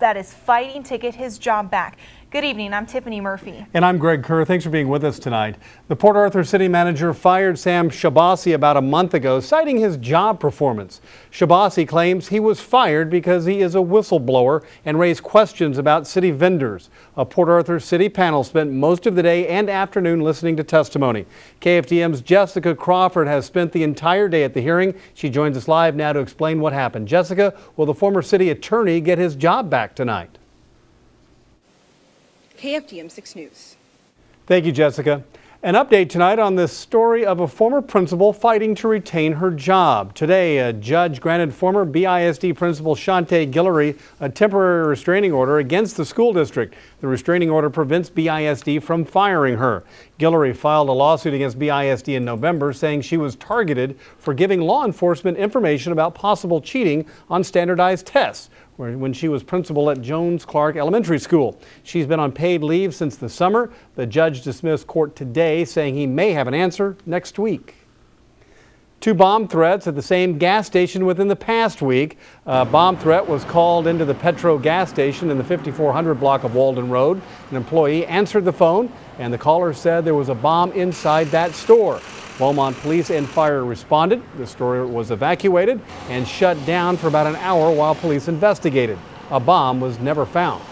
that is fighting to get his job back. Good evening, I'm Tiffany Murphy. And I'm Greg Kerr. Thanks for being with us tonight. The Port Arthur city manager fired Sam Shabasi about a month ago, citing his job performance. Shabasi claims he was fired because he is a whistleblower and raised questions about city vendors. A Port Arthur city panel spent most of the day and afternoon listening to testimony. KFDM's Jessica Crawford has spent the entire day at the hearing. She joins us live now to explain what happened. Jessica, will the former city attorney get his job back tonight? KFDM 6 News. Thank you, Jessica. An update tonight on the story of a former principal fighting to retain her job. Today, a judge granted former BISD principal Shante Guillory a temporary restraining order against the school district. The restraining order prevents BISD from firing her. Guillory filed a lawsuit against BISD in November, saying she was targeted for giving law enforcement information about possible cheating on standardized tests when she was principal at Jones Clark Elementary School. She's been on paid leave since the summer. The judge dismissed court today, saying he may have an answer next week. 2 bomb threats at the same gas station within the past week. A bomb threat was called into the Petro gas station in the 5400 block of Walden Road. An employee answered the phone, and the caller said there was a bomb inside that store. Beaumont police and fire responded. The store was evacuated and shut down for about an hour while police investigated. A bomb was never found.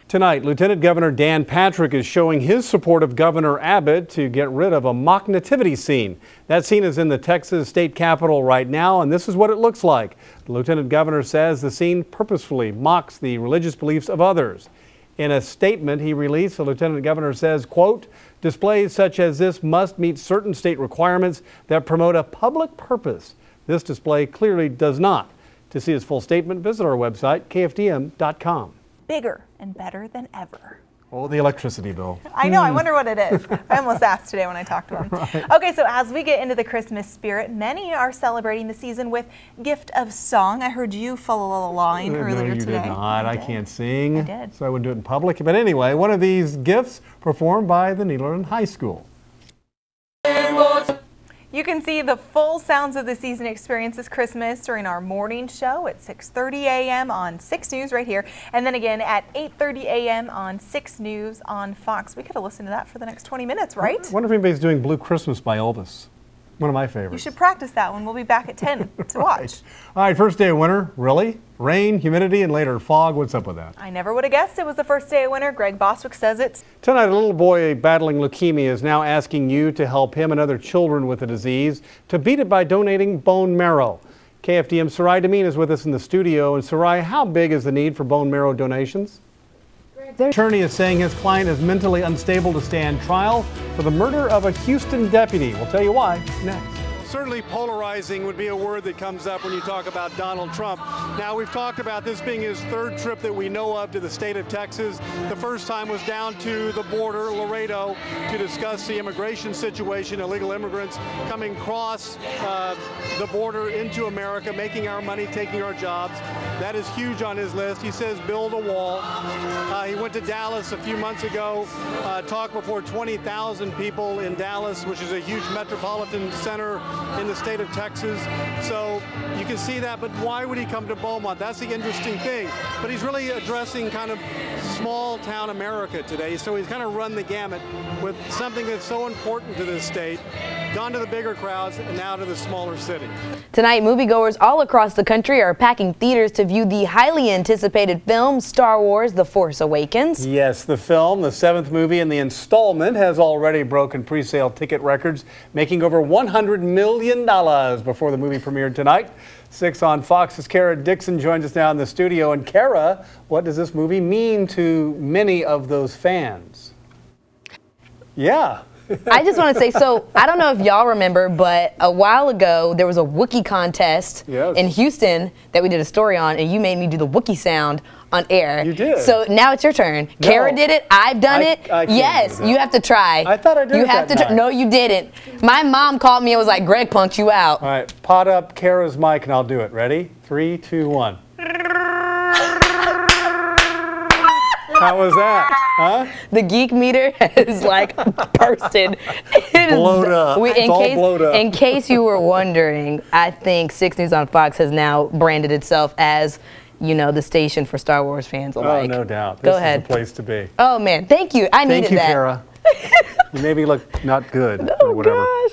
Tonight, Lieutenant Governor Dan Patrick is showing his support of Governor Abbott to get rid of a mock nativity scene. That scene is in the Texas state capitol right now, and this is what it looks like. The Lieutenant Governor says the scene purposefully mocks the religious beliefs of others. In a statement he released, the Lieutenant Governor says, quote, "Displays such as this must meet certain state requirements that promote a public purpose. This display clearly does not." To see his full statement, visit our website, kfdm.com. Bigger and better than ever. Oh, the electricity bill. I know, I wonder what it is. I almost asked today when I talked to him. Right. Okay, so as we get into the Christmas spirit, many are celebrating the season with gift of song. I heard you follow a line earlier today. No, you did not. I can't sing. I did. So I wouldn't do it in public. But anyway, one of these gifts performed by the Nederland High School. You can see the full Sounds of the Season experience this Christmas during our morning show at 6:30 a.m. on 6 News right here, and then again at 8:30 a.m. on 6 News on Fox. We could have listened to that for the next 20 minutes, right? I wonder if anybody's doing Blue Christmas by Elvis. One of my favorites. You should practice that one. We'll be back at 10 to watch. Right. All right, first day of winter. Really? Rain, humidity, and later fog. What's up with that? I never would have guessed it was the first day of winter. Greg Bostwick says it's. Tonight, a little boy battling leukemia is now asking you to help him and other children with the disease to beat it by donating bone marrow. KFDM Sarai Demin is with us in the studio. And Sarai, how big is the need for bone marrow donations? The attorney is saying his client is mentally unstable to stand trial for the murder of a Houston deputy. We'll tell you why next. Certainly polarizing would be a word that comes up when you talk about Donald Trump. Now, we've talked about this being his third trip that we know of to the state of Texas. The first time was down to the border, Laredo, to discuss the immigration situation, illegal immigrants coming across the border into America, making our money, taking our jobs. That is huge on his list. He says build a wall. He went to Dallas a few months ago, talked before 20,000 people in Dallas, which is a huge metropolitan center in the state of Texas. So you can see that, but why would he come to Beaumont? That's the interesting thing. But he's really addressing kind of small town America today. So he's kind of run the gamut with something that's so important to this state, gone to the bigger crowds and now to the smaller city. Tonight, moviegoers all across the country are packing theaters to view the highly anticipated film Star Wars: The Force Awakens. Yes, the film, the 7th movie in the installment, has already broken pre-sale ticket records, making over $100 million before the movie premiered tonight. 6 on Fox's Kara Dixon joins us now in the studio. And Kara, what does this movie mean to many of those fans? Yeah. I just want to say, so I don't know if y'all remember, but a while ago there was a Wookiee contest in Houston that we did a story on, and you made me do the Wookiee sound on air. You did. So now it's your turn. No, Kara did it. I've done it. Yes, you have to try. I thought I did. You have to. No, you didn't. My mom called me and was like, "Greg punked you out." All right, pot up Kara's mic and I'll do it. Ready? 3, 2, 1. How was that? Huh? The geek meter is like bursted. Blowed up. In case you were wondering, I think 6 News on Fox has now branded itself as you know, the station for Star Wars fans alike. Oh, no doubt. Go this ahead. is the place to be. Oh man, thank you. I needed that. Thank you, Kara. You maybe look not good or whatever. Gosh.